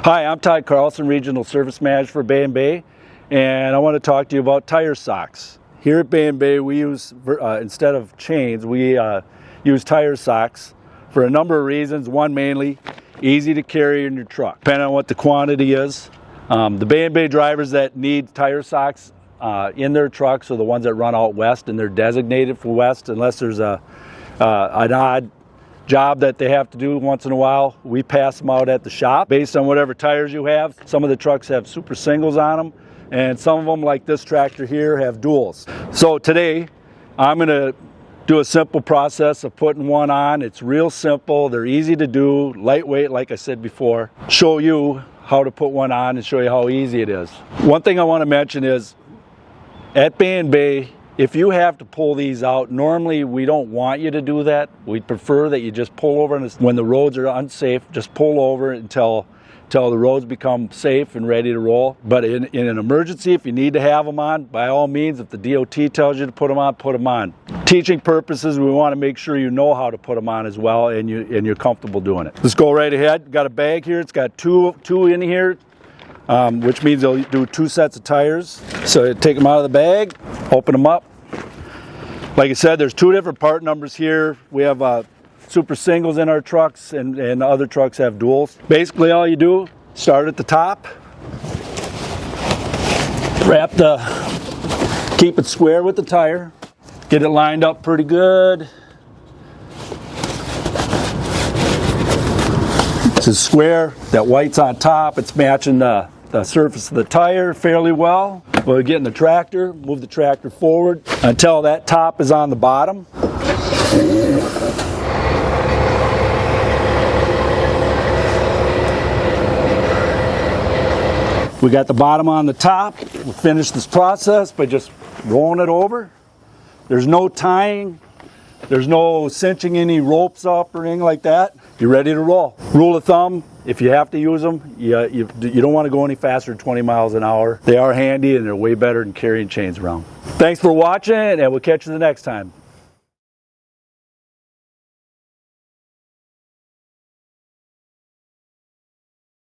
Hi, I'm Todd Carlson, Regional Service Manager for Bay & Bay, and I want to talk to you about tire socks. Here at Bay & Bay, we use, instead of chains, we use tire socks for a number of reasons. One, mainly, easy to carry in your truck, depending on what the quantity is. The Bay & Bay drivers that need tire socks in their trucks are the ones that run out west, and they're designated for west unless there's an odd job that they have to do once in a while. We pass them out at the shop based on whatever tires you have. Some of the trucks have super singles on them, and some of them, like this tractor here, have duals. So today I'm going to do a simple process of putting one on. It's real simple, they're easy to do, lightweight, like I said before. Show you how to put one on and show you how easy it is. One thing I want to mention is at Bay & Bay, if you have to pull these out, normally we don't want you to do that. We prefer that you just pull over, and when the roads are unsafe, just pull over until the roads become safe and ready to roll. But in an emergency, if you need to have them on, by all means, if the DOT tells you to put them on, put them on. Teaching purposes, we want to make sure you know how to put them on as well, and you're comfortable doing it. Let's go right ahead. Got a bag here. It's got two in here, which means they'll do 2 sets of tires. So take them out of the bag, open them up. Like I said, there's 2 different part numbers here. We have super singles in our trucks, and other trucks have duals. Basically, all you do, start at the top, keep it square with the tire, get it lined up pretty good. This is square, that white's on top, it's matching the surface of the tire fairly well. We'll get in the tractor, move the tractor forward until that top is on the bottom. We got the bottom on the top. We'll finish this process by just rolling it over. There's no tying. There's no cinching any ropes up or anything like that. You're ready to roll. Rule of thumb, if you have to use them, you don't want to go any faster than 20 miles an hour. They are handy and they're way better than carrying chains around. Thanks for watching, and we'll catch you the next time.